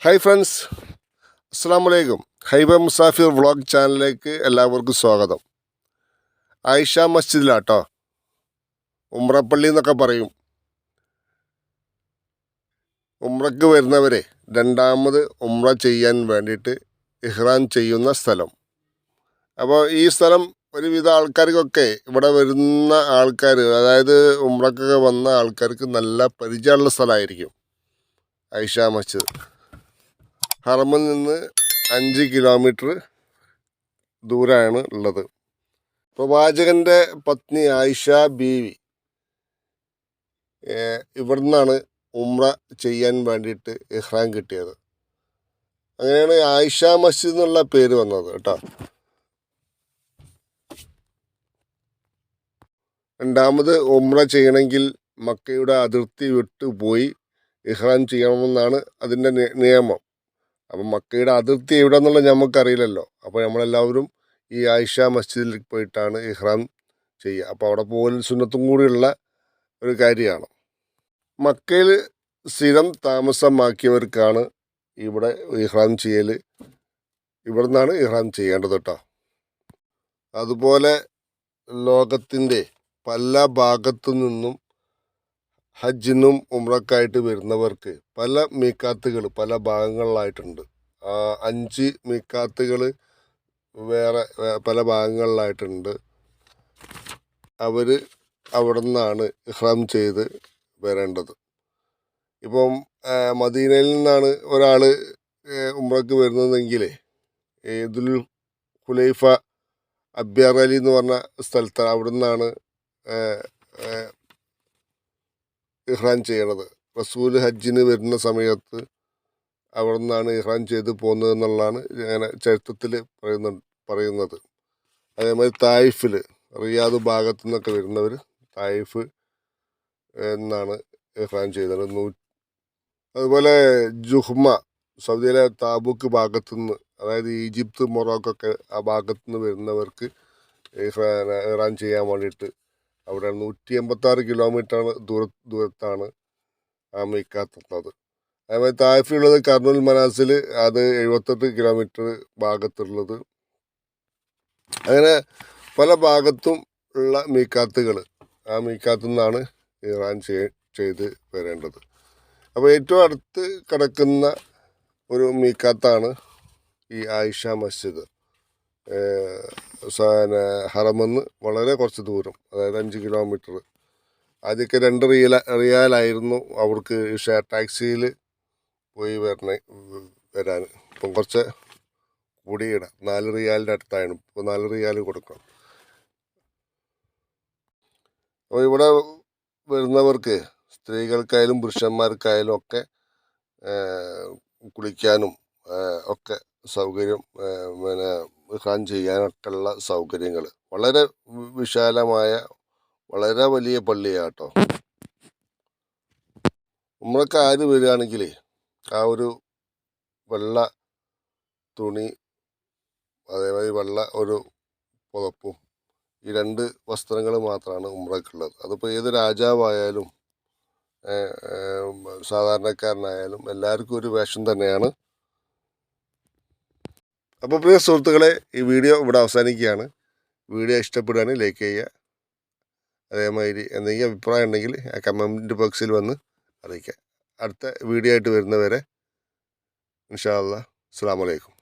Hi friends, അസ്സാം വലൈക്കും. Hibi Musafir vlog ചാനലിലേക്ക് എല്ലാവർക്കും സ്വാഗതം. ആയിഷ മസ്ജിദിലാട്ടോ, ഉമ്രപ്പള്ളി എന്നൊക്കെ പറയും. ഉമ്രക്ക് വരുന്നവരെ രണ്ടാമത് ഉമ്ര ചെയ്യാൻ വേണ്ടിയിട്ട് ഇഹ്റാം ചെയ്യുന്ന സ്ഥലം. അപ്പോൾ ഈ സ്ഥലം ഒരുവിധ ആൾക്കാർക്കൊക്കെ ഇവിടെ വരുന്ന ആൾക്കാർ, അതായത് ഉമ്രക്കൊക്കെ വന്ന ആൾക്കാർക്ക് നല്ല പരിചയമുള്ള സ്ഥലമായിരിക്കും ആയിഷ മസ്ജിദ്. ഹറമിൽ നിന്ന് 5 കിലോമീറ്റർ ദൂരമാണ് ഉള്ളത്. പ്രവാചകൻ്റെ പത്നി ആയിഷ ബീവി ഇവിടുന്നാണ് ഉംറ ചെയ്യാൻ വേണ്ടിയിട്ട് ഇഹ്റാം കിട്ടിയത്. അങ്ങനെയാണ് ആയിഷ മസ്ജിദ് എന്നുള്ള പേര് വന്നത് കേട്ടോ. രണ്ടാമത് ഉംറ ചെയ്യണമെങ്കിൽ മക്കയുടെ അതിർത്തി വിട്ടു പോയി ഇഹ്റാം ചെയ്യണമെന്നാണ് അതിൻ്റെ നിയമം. അപ്പം മക്കയുടെ അതിർത്തി എവിടെ എന്നുള്ളത് നമുക്കറിയില്ലല്ലോ. അപ്പോൾ നമ്മളെല്ലാവരും ഈ ആയിഷ മസ്ജിദിൽ പോയിട്ടാണ് ഇഹ്റാം ചെയ്യുക. അപ്പോൾ അവിടെ പോകൽ സുന്നത്തും കൂടിയുള്ള ഒരു കാര്യമാണ്. മക്കയിൽ സ്ഥിരം താമസമാക്കിയവർക്കാണ് ഇവിടെ ഇഹ്റാം ചെയ്യൽ. ഇവിടെ നിന്നാണ് ഇഹ്റാം ചെയ്യേണ്ടത് കേട്ടോ. അതുപോലെ ലോകത്തിൻ്റെ പല ഭാഗത്തു നിന്നും ഹജ്ജിനും ഉംറക്കായിട്ട് വരുന്നവർക്ക് പല മീക്കാത്തുകൾ പല ഭാഗങ്ങളിലായിട്ടുണ്ട്. 5 മീക്കാത്തുകൾ വേറെ പല ഭാഗങ്ങളിലായിട്ടുണ്ട്. അവർ അവിടെ നിന്നാണ് ഇഹ്റാം ചെയ്ത് വരേണ്ടത്. ഇപ്പം മദീനയിൽ നിന്നാണ് ഒരാൾ ഉംറക്ക് വരുന്നതെങ്കിൽ ദുൽ ഹുലൈഫ അബ്യാർ അലി എന്ന് പറഞ്ഞ സ്ഥലത്താണ്, അവിടെ നിന്നാണ് ഇഹ്റാം ചെയ്യണത്. റസൂൽ ഹജ്ജിന് വരുന്ന സമയത്ത് അവിടെ നിന്നാണ് ഇഹ്റാം ചെയ്ത് പോകുന്നത് എന്നുള്ളതാണ് അങ്ങനെ ചരിത്രത്തിൽ പറയുന്നത്. അതേമാതിരി തായിഫിൽ, റിയാദ് ഭാഗത്തു നിന്നൊക്കെ വരുന്നവർ തായിഫ് എന്നാണ് ഇഹ്റാം ചെയ്തത്. അതുപോലെ ജുഹ്മ, സൗദിയിലെ താബൂക്ക് ഭാഗത്തു നിന്ന്, അതായത് ഈജിപ്ത് മൊറോക്കൊക്കെ ആ ഭാഗത്തു നിന്ന് വരുന്നവർക്ക് ഇഹ്റാം ചെയ്യാൻ വേണ്ടിയിട്ട് അവിടെ 186 കിലോമീറ്ററാണ് ദൂരത്താണ് ആ മീക്കാത്തുള്ളത്. അതേമാതിരി തായിഫിലുള്ളത് കർണുൽ മനാസിൽ, അത് 78 കിലോമീറ്റർ ഭാഗത്തുള്ളത്. അങ്ങനെ പല ഭാഗത്തും ഉള്ള മീക്കാത്തുകൾ, ആ മീക്കാത്തു നിന്നാണ് ഇഹ്റാം ചെയ്ത് വരേണ്ടത്. അപ്പോൾ ഏറ്റവും അടുത്ത് കിടക്കുന്ന ഒരു മീക്കാത്താണ് ഈ ആയിഷ മസ്ജിദ്. ഹറമെന്ന് വളരെ കുറച്ച് ദൂരം, അതായത് 5 കിലോമീറ്റർ. ആദ്യമൊക്കെ 2 റിയാലായിരുന്നു അവർക്ക് ഷെയർ ടാക്സിയിൽ പോയി വരാൻ. ഇപ്പം കുറച്ച് കൂടിയിടാം, 4 റിയാലിൻ്റെ അടുത്തായിരുന്നു. ഇപ്പോൾ 4 റിയാൽ കൊടുക്കണം. അപ്പോൾ ഇവിടെ വരുന്നവർക്ക് സ്ത്രീകൾക്കായാലും പുരുഷന്മാർക്കായാലും ഒക്കെ കുളിക്കാനും ഒക്കെ സൗകര്യം, ഇഹ്റാം ചെയ്യാനൊക്കെ ഉള്ള സൗകര്യങ്ങൾ, വളരെ വിശാലമായ വളരെ വലിയ പള്ളിയാട്ടോ. നമ്മളൊക്കെ ആര് വരികയാണെങ്കിൽ ആ ഒരു വെള്ള തുണി, അതേമാതിരി വെള്ള ഒരു പുതപ്പും, ഈ 2 വസ്ത്രങ്ങൾ മാത്രമാണ് ഉംറയ്ക്കുള്ളത്. അതിപ്പോൾ ഏത് രാജാവായാലും സാധാരണക്കാരനായാലും എല്ലാവർക്കും ഒരു വേഷം തന്നെയാണ്. അപ്പോൾ പ്രിയ സുഹൃത്തുക്കളെ, ഈ വീഡിയോ ഇവിടെ അവസാനിക്കുകയാണ്. വീഡിയോ ഇഷ്ടപ്പെടുകയാണെങ്കിൽ ലൈക്ക് ചെയ്യുക. അതേമാതിരി എന്തെങ്കിലും അഭിപ്രായം ഉണ്ടെങ്കിൽ ആ കമൻറ്റ് ബോക്സിൽ വന്ന് അറിയിക്കുക. അടുത്ത വീഡിയോ ആയിട്ട് വരുന്നവരെ ഇൻഷാ അല്ലാഹ്, അസ്സലാമു അലൈക്കും.